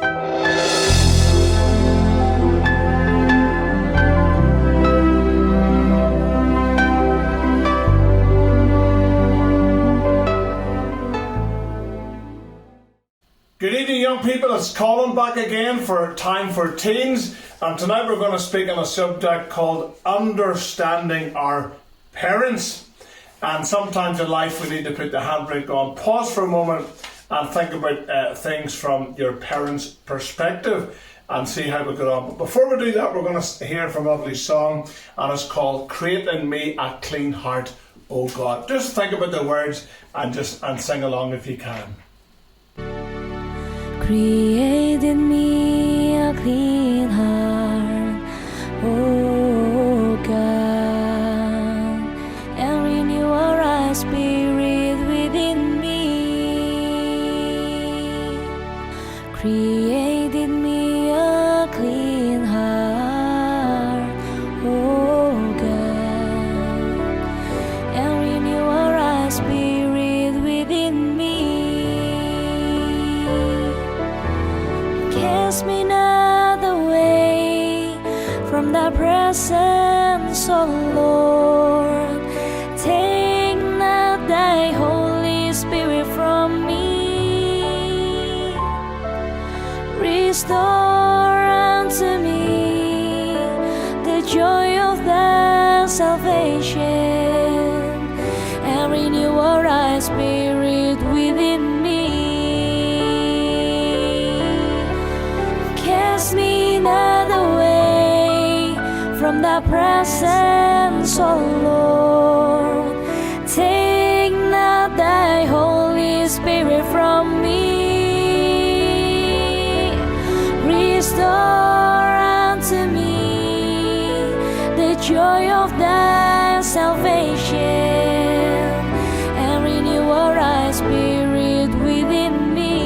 Good evening, young people. It's Colin back again for Time for Teens, and tonight we're going to speak on a subject called understanding our parents. And sometimes in life we need to put the handbrake on, pause for a moment and think about things from your parents' perspective and see how we get on. But before we do that, we're going to hear from a lovely song, and it's called Create in Me a Clean Heart, O God. Just think about the words and sing along if you can. Create in me a clean heart, O God, and renew a right spirit within me. Create in me a clean heart, O God, and renew a right spirit within me. Cast me not away from thy presence, O Lord. Take not thy Holy Spirit from me. Restore unto me the joy of thy salvation, and renew a right spirit within me. Cast me not away from thy presence, O Lord. Take not thy Holy Spirit from me. Restore unto me the joy of thy salvation, and renew a right spirit within me.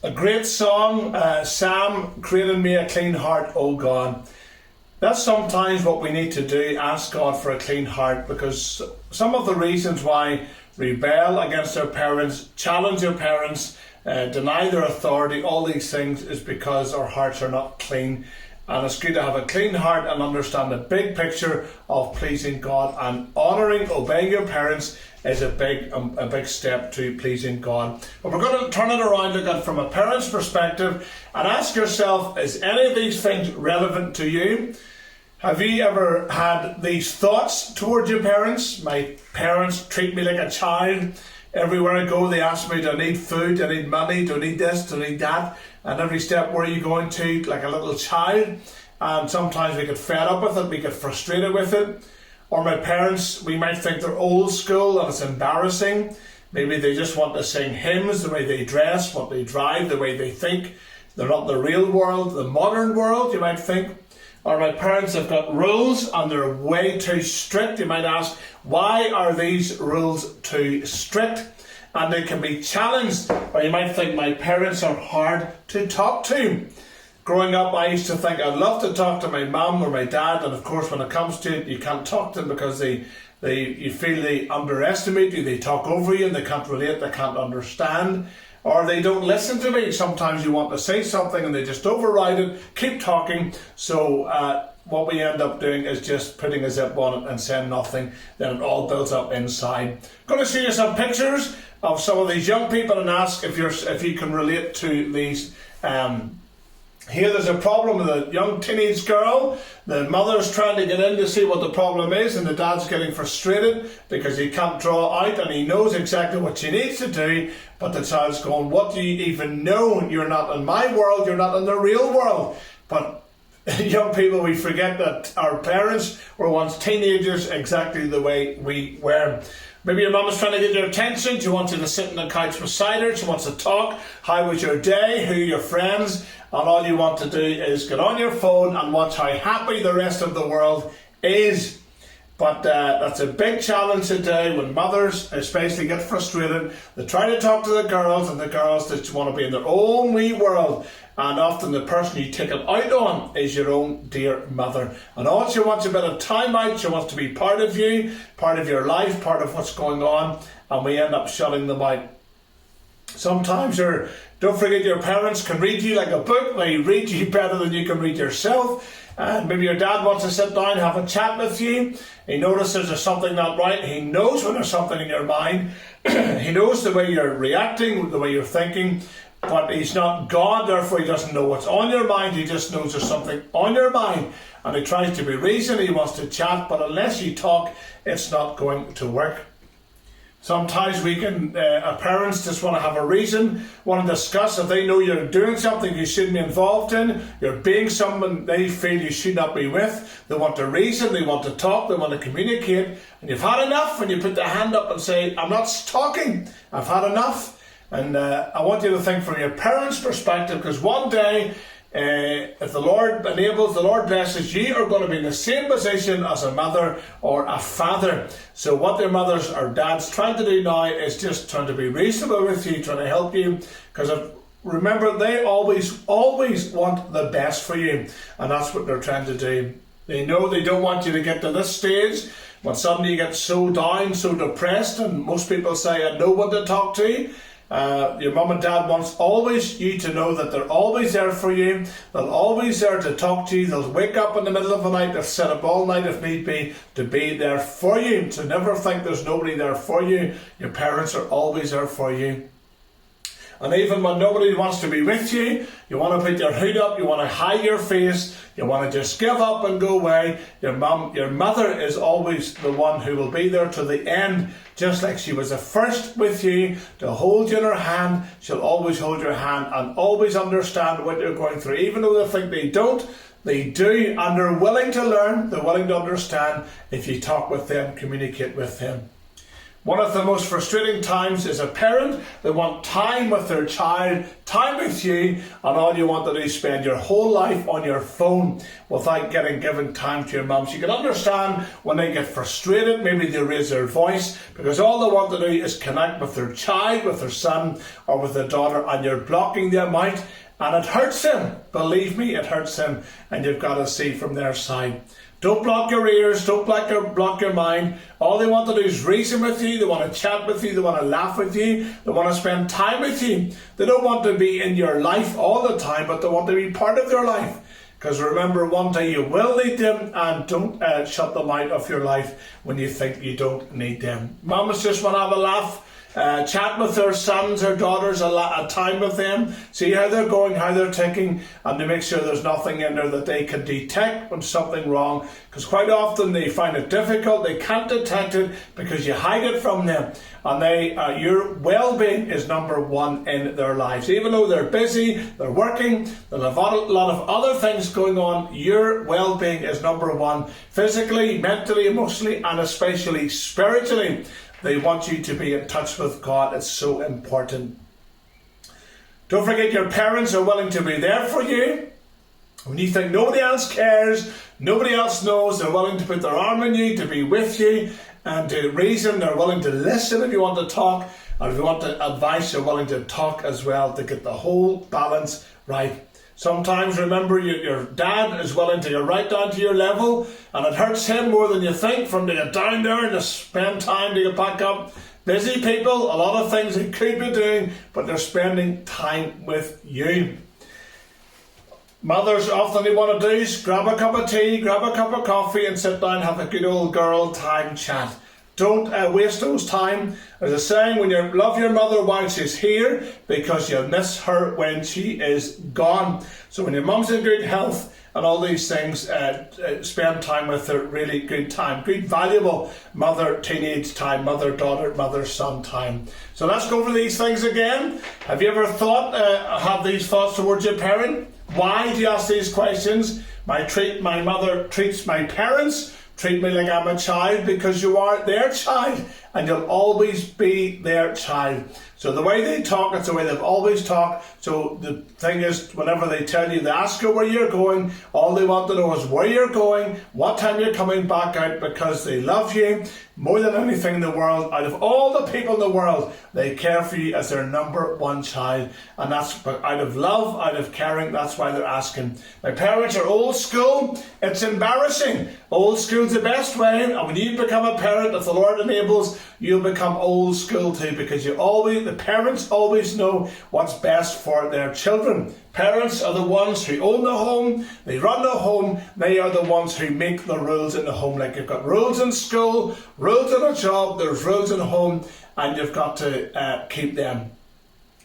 A great song, Sam, Create in Me a Clean Heart, O God. That's sometimes what we need to do, ask God for a clean heart, because some of the reasons why rebel against our parents, challenge our parents, deny their authority, all these things is because our hearts are not clean. And it's good to have a clean heart and understand the big picture of pleasing God, and honouring, obeying your parents is a big step to pleasing God. But we're going to turn it around, look at it from a parent's perspective, and ask yourself, is any of these things relevant to you? Have you ever had these thoughts towards your parents? My parents treat me like a child. Everywhere I go, they ask me, do I need food? Do I need money? Do I need this? Do I need that? And every step, where are you going to? Like a little child. And sometimes we get fed up with it. We get frustrated with it. Or my parents, we might think they're old school and it's embarrassing. Maybe they just want to sing hymns, the way they dress, what they drive, the way they think. They're not the real world, the modern world, you might think. Or my parents have got rules and they're way too strict. You might ask, why are these rules too strict? And they can be challenged. Or you might think, my parents are hard to talk to. Growing up, I used to think I'd love to talk to my mum or my dad, and of course when it comes to it, you can't talk to them because you feel they underestimate you, they talk over you and they can't relate, they can't understand, or they don't listen to me. Sometimes you want to say something and they just override it, keep talking. So what we end up doing is just putting a zip on it and saying nothing. Then it all builds up inside. Going to show you some pictures of some of these young people and ask if you can relate to these. Here there's a problem with a young teenage girl. The mother's trying to get in to see what the problem is, and the dad's getting frustrated because he can't draw out and he knows exactly what she needs to do, but the child's going, what do you even know? You're not in my world, you're not in the real world. But young people, we forget that our parents were once teenagers exactly the way we were. Maybe your mum is trying to get your attention. She wants you to sit on the couch beside her. She wants to talk. How was your day? Who are your friends? And all you want to do is get on your phone and watch how happy the rest of the world is. But that's a big challenge today when mothers especially get frustrated. They try to talk to the girls, and the girls just want to be in their own wee world. And often the person you take it out on is your own dear mother. And all she wants a bit of time out. She wants to be part of you, part of your life, part of what's going on. And we end up shutting them out. Sometimes don't forget your parents can read you like a book. They read you better than you can read yourself. And maybe your dad wants to sit down, have a chat with you. He notices there's something not right. He knows when there's something in your mind. He knows the way you're reacting, the way you're thinking. But he's not God, therefore he doesn't know what's on your mind. He just knows there's something on your mind. And he tries to be reasonable, he wants to chat, but unless you talk, it's not going to work. Sometimes our parents just want to have a reason, want to discuss. If they know you're doing something you shouldn't be involved in, you're being someone they feel you should not be with, they want to reason, they want to talk, they want to communicate, and you've had enough, and you put the hand up and say, I'm not talking, I've had enough. And I want you to think from your parents' perspective, because one day, if the Lord enables, the Lord blesses, you are going to be in the same position as a mother or a father. So what their mothers or dads trying to do now is just trying to be reasonable with you, trying to help you, because remember, they always want the best for you, and that's what they're trying to do. They know they don't want you to get to this stage when suddenly you get so down, so depressed, and most people say, I know what to talk to. Your mum and dad wants always you to know that they're always there for you. They're always there to talk to you. They'll wake up in the middle of the night, they'll sit up all night if need be, to be there for you. So never think there's nobody there for you. Your parents are always there for you. And even when nobody wants to be with you, you want to put your hood up, you want to hide your face, you want to just give up and go away. Your mother is always the one who will be there to the end, just like she was the first with you to hold you in her hand. She'll always hold your hand and always understand what you're going through. Even though they think they don't, they do, and they're willing to learn, they're willing to understand if you talk with them, communicate with them. One of the most frustrating times is a parent. They want time with their child, time with you, and all you want to do is spend your whole life on your phone without given time to your mum. So you can understand when they get frustrated, maybe they raise their voice, because all they want to do is connect with their child, with their son or with their daughter, and you're blocking them out, and it hurts them. Believe me, it hurts them, and you've got to see from their side. Don't block your ears, don't block your mind. All they want to do is reason with you, they want to chat with you, they want to laugh with you, they want to spend time with you. They don't want to be in your life all the time, but they want to be part of your life. Because remember, one day you will need them, and don't shut them out of your life when you think you don't need them. Mamas just want to have a laugh. Chat with their sons or daughters, a time with them, see how they're going, how they're ticking, and to make sure there's nothing in there that they can detect when something wrong, because quite often they find it difficult, they can't detect it because you hide it from them, and your well-being is number one in their lives. Even though they're busy, they're working, they have a lot of other things going on, your well-being is number one, physically, mentally, emotionally, and especially spiritually. They want you to be in touch with God. It's so important. Don't forget, your parents are willing to be there for you. When you think nobody else cares, nobody else knows, they're willing to put their arm on you, to be with you, and to reason. They're willing to listen if you want to talk, or if you want advice, they're willing to talk as well, to get the whole balance right. Sometimes, remember, your dad is willing to go right down to your level, and it hurts him more than you think for him to get down there and to spend time to get back up. Busy people, a lot of things they could be doing, but they're spending time with you. Mothers, often they want to do is grab a cup of tea, grab a cup of coffee, and sit down and have a good old girl time chat. Don't waste those time. There's a saying, when you love your mother while she's here, because you'll miss her when she is gone. So when your mum's in good health and all these things, spend time with her, really good time. Good, valuable mother-teenage time, mother-daughter, mother-son time. So let's go over these things again. Have you ever have these thoughts towards your parent? Why do you ask these questions? My mother treats my parents. Treat me like I'm a child, because you are their child and you'll always be their child. So the way they talk, it's the way they've always talked. So the thing is, whenever they tell you, they ask you where you're going, all they want to know is where you're going, what time you're coming back out, because they love you more than anything in the world. Out of all the people in the world, they care for you as their number one child. And that's out of love, out of caring, that's why they're asking. My parents are old school. It's embarrassing. Old school's the best way. And when you become a parent, if the Lord enables, you'll become old school too, because the parents always know what's best for their children. Parents are the ones who own the home, they run the home, they are the ones who make the rules in the home. Like you've got rules in school, rules in a job, there's rules in home, and you've got to keep them.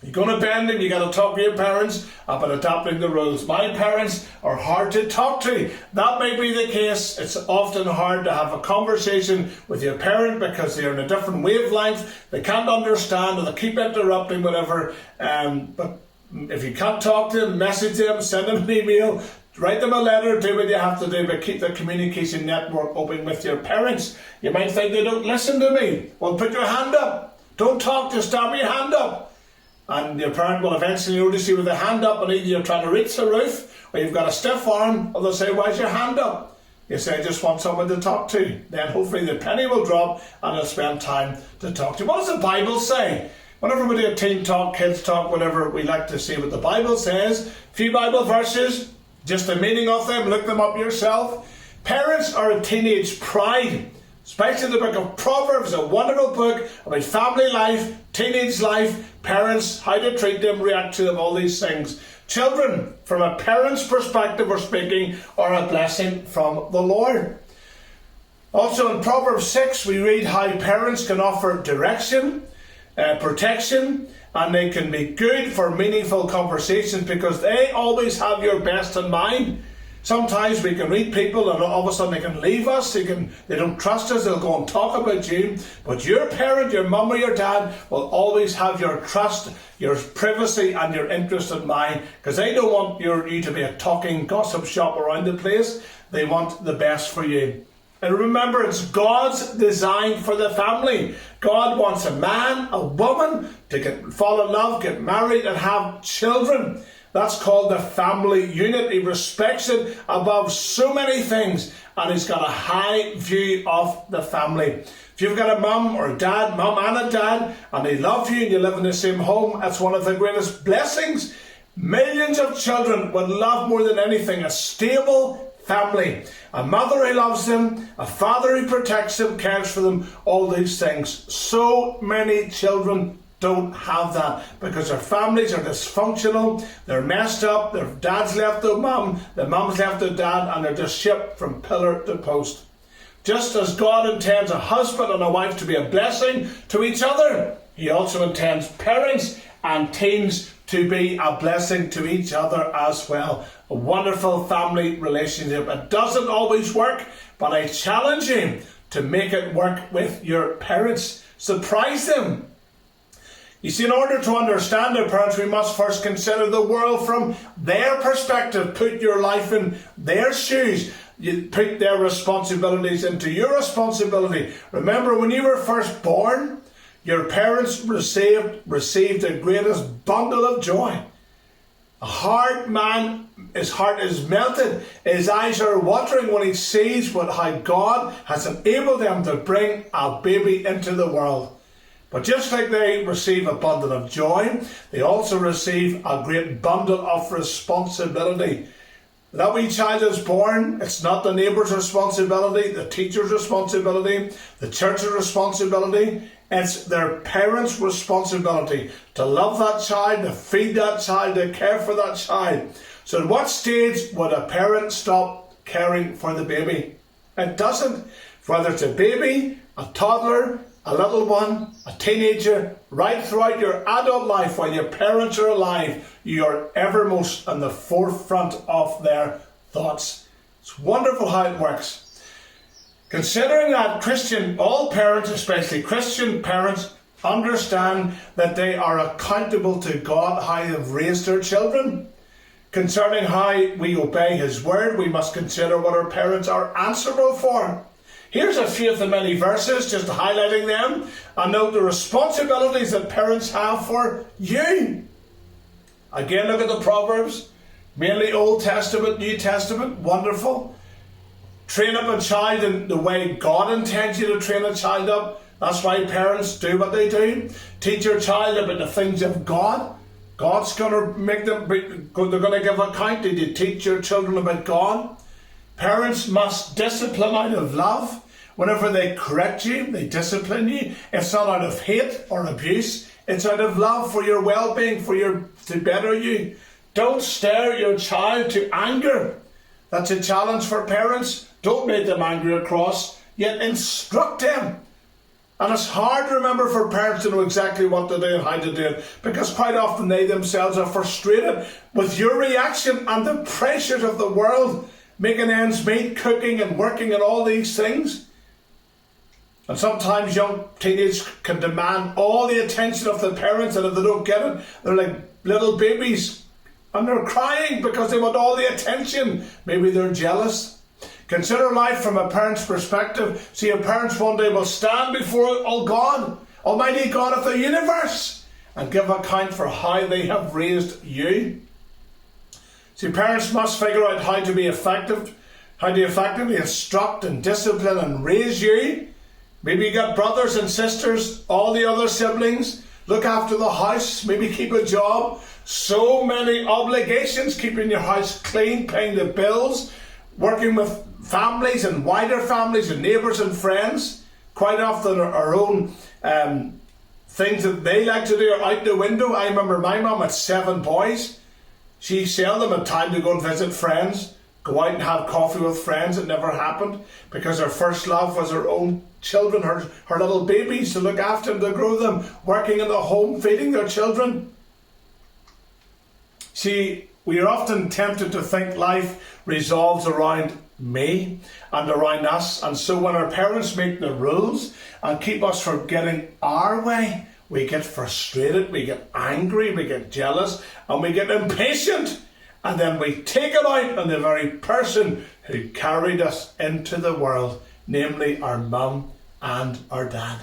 You're going to bend them, you got to talk to your parents about adapting the rules. My parents are hard to talk to. That may be the case. It's often hard to have a conversation with your parent because they're in a different wavelength. They can't understand, or they keep interrupting, whatever. But if you can't talk to them, message them, send them an email, write them a letter, do what you have to do, but keep the communication network open with your parents. You might think they don't listen to me. Well, put your hand up. Don't talk, just stab your hand up. And your parent will eventually notice you with a hand up, and either you're trying to reach the roof, or you've got a stiff arm, or they'll say, why's your hand up? You say, I just want someone to talk to. Then hopefully the penny will drop, and they'll spend time to talk to you. What does the Bible say? Whenever we do a teen talk, kids talk, whatever, we like to see what the Bible says. A few Bible verses, just the meaning of them, look them up yourself. Parents are a teenage pride. Especially the book of Proverbs, a wonderful book about family life, teenage life, parents, how to treat them, react to them, all these things. Children, from a parent's perspective, we're speaking, are a blessing from the Lord. Also in Proverbs 6, we read how parents can offer direction, protection, and they can be good for meaningful conversations because they always have your best in mind. Sometimes we can read people and all of a sudden they can leave us, they don't trust us, they'll go and talk about you. But your parent, your mum or your dad will always have your trust, your privacy and your interest in mind, because they don't want you to be a talking gossip shop around the place. They want the best for you. And remember, it's God's design for the family. God wants a man, a woman to fall in love, get married and have children. That's called the family unit. He respects it above so many things, and he's got a high view of the family. If you've got a mum or a dad, mum and a dad, and they love you and you live in the same home, that's one of the greatest blessings. Millions of children would love more than anything a stable family. A mother who loves them, a father who protects them, cares for them, all these things. So many children don't have that because their families are dysfunctional, they're messed up, their dad's left their mum, the mum's left their dad, and they're just shipped from pillar to post. Just as God intends a husband and a wife to be a blessing to each other, He also intends parents and teens to be a blessing to each other as well. A wonderful family relationship. It doesn't always work, but I challenge you to make it work with your parents. Surprise them. You see, in order to understand our parents, we must first consider the world from their perspective. Put your life in their shoes. You put their responsibilities into your responsibility. Remember, when you were first born, your parents received the greatest bundle of joy. A hard man, his heart is melted. His eyes are watering when he sees how God has enabled them to bring a baby into the world. But just like they receive a bundle of joy, they also receive a great bundle of responsibility. That wee child is born, it's not the neighbour's responsibility, the teacher's responsibility, the church's responsibility. It's their parents' responsibility to love that child, to feed that child, to care for that child. So at what stage would a parent stop caring for the baby? It doesn't. Whether it's a baby, a toddler, a little one, a teenager, right throughout your adult life while your parents are alive, you are evermost on the forefront of their thoughts. It's wonderful how it works. Considering that all parents, especially Christian parents, understand that they are accountable to God how they have raised their children. Concerning how we obey His word, we must consider what our parents are answerable for. Here's a few of the many verses, just highlighting them, and note the responsibilities that parents have for you. Again, look at the Proverbs, mainly Old Testament, New Testament, wonderful. Train up a child in the way God intends you to train a child up. That's why parents do what they do. Teach your child about the things of God. God's going to make them, they're going to give account. Did you teach your children about God? Parents must discipline out of love. Whenever they correct you, they discipline you. It's not out of hate or abuse. It's out of love for your well-being, to better you. Don't stir your child to anger. That's a challenge for parents. Don't make them angry or cross, yet instruct them. And it's hard, remember, for parents to know exactly what to do and how to do it, because quite often they themselves are frustrated with your reaction and the pressures of the world, making ends meet, cooking and working and all these things. And sometimes young teenagers can demand all the attention of the parents, and if they don't get it, they're like little babies. And they're crying because they want all the attention. Maybe they're jealous. Consider life from a parent's perspective. See, your parents one day will stand before Almighty God of the universe, and give account for how they have raised you. See, parents must figure out how to effectively instruct and discipline and raise you. Maybe you got brothers and sisters, all the other siblings. Look after the house, maybe keep a job. So many obligations, keeping your house clean, paying the bills, working with families and wider families and neighbours and friends. Quite often our own things that they like to do are out the window. I remember my mum had 7 boys. She seldom had time to go and visit friends, go out and have coffee with friends. It never happened, because her first love was her own children, her little babies, to look after them, to grow them, working in the home, feeding their children. See, we are often tempted to think life revolves around me and around us, and so when our parents make the rules and keep us from getting our way, we get frustrated, we get angry, we get jealous, and we get impatient, and then we take it out on the very person who carried us into the world, namely our mum and our dad.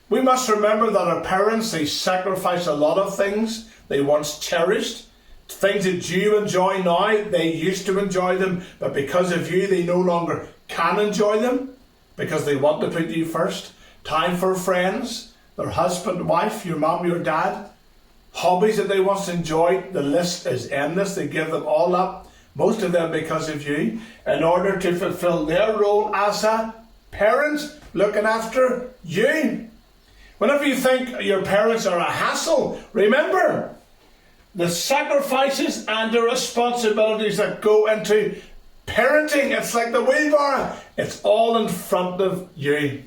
We must remember that our parents, they sacrificed a lot of things they once cherished. Things that you enjoy now, they used to enjoy them, but because of you, they no longer can enjoy them, because they want to put you first. Time for friends, their husband, wife, your mum, your dad. Hobbies that they once enjoyed, the list is endless. They give them all up, most of them because of you, in order to fulfill their role as a parent, looking after you. Whenever you think your parents are a hassle, remember the sacrifices and the responsibilities that go into parenting. It's like the wheelbarrow. It's all in front of you.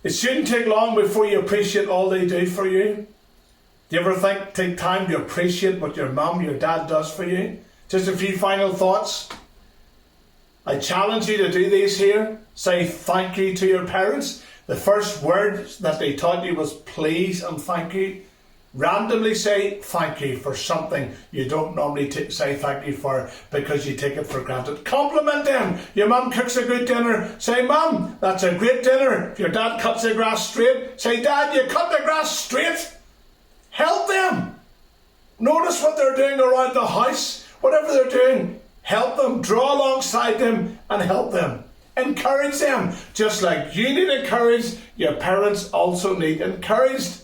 It shouldn't take long before you appreciate all they do for you. Do you ever take time to appreciate what your mum, your dad does for you? Just a few final thoughts. I challenge you to do these here. Say thank you to your parents. The first word that they taught you was please and thank you. Randomly say thank you for something you don't normally say thank you for because you take it for granted. Compliment them. Your mum cooks a good dinner. Say, Mum, that's a great dinner. If your dad cuts the grass straight, say, Dad, you cut the grass straight. Help them. Notice what they're doing around the house. Whatever they're doing, help them. Draw alongside them and help them. Encourage them. Just like you need encouraged, your parents also need encouraged.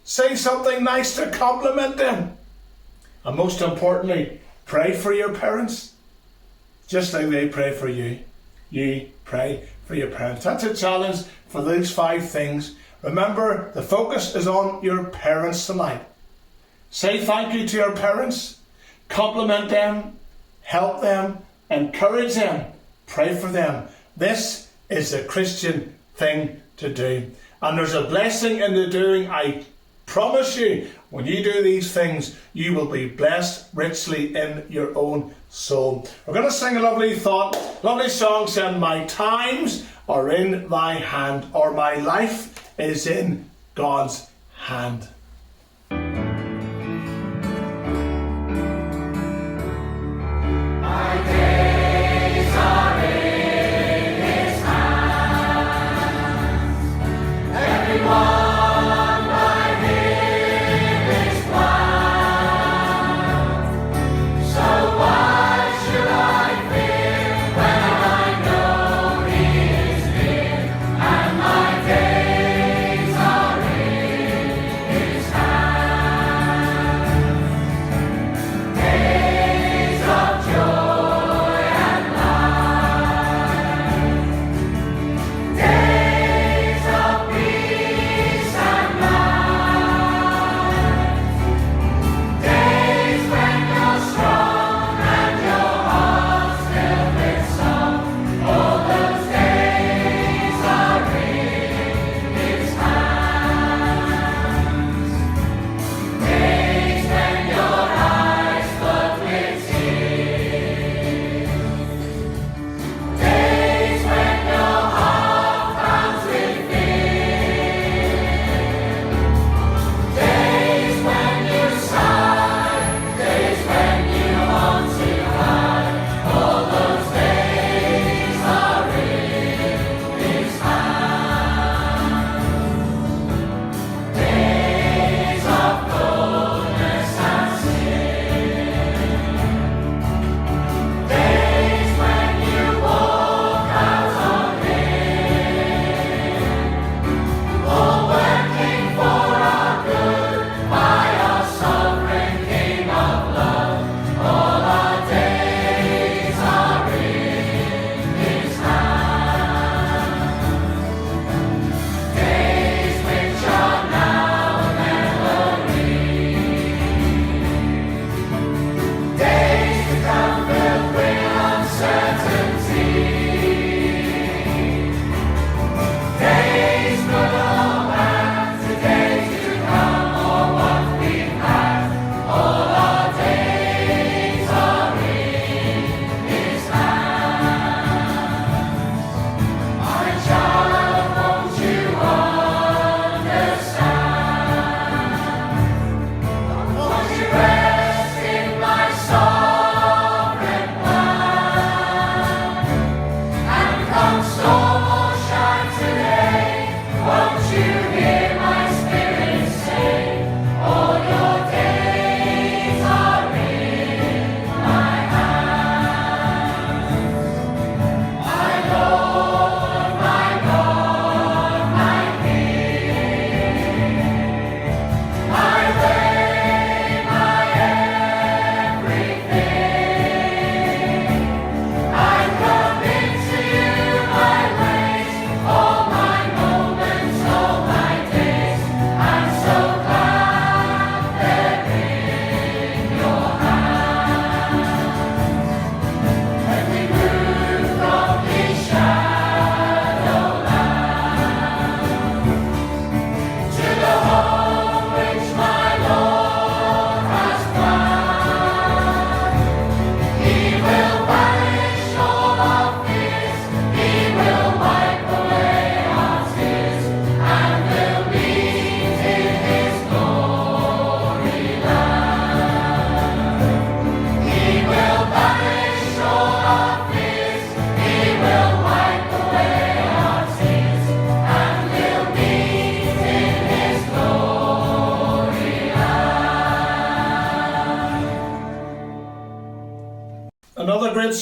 Say something nice to compliment them. And most importantly, pray for your parents. Just like they pray for you. You pray for your parents. That's a challenge for these 5 things. Remember, the focus is on your parents tonight. Say thank you to your parents. Compliment them. Help them. Encourage them. Pray for them. This is a Christian thing to do. And there's a blessing in the doing. I promise you, when you do these things, you will be blessed richly in your own soul. We're going to sing a lovely song saying, my times are in thy hand, or my life is in God's hand.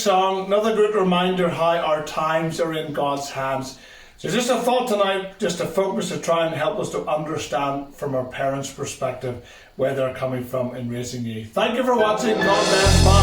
song, another great reminder how our times are in God's hands. So just a thought tonight, just a focus to try and help us to understand from our parents' perspective where they're coming from in raising you. Thank you for watching. God bless. Bye.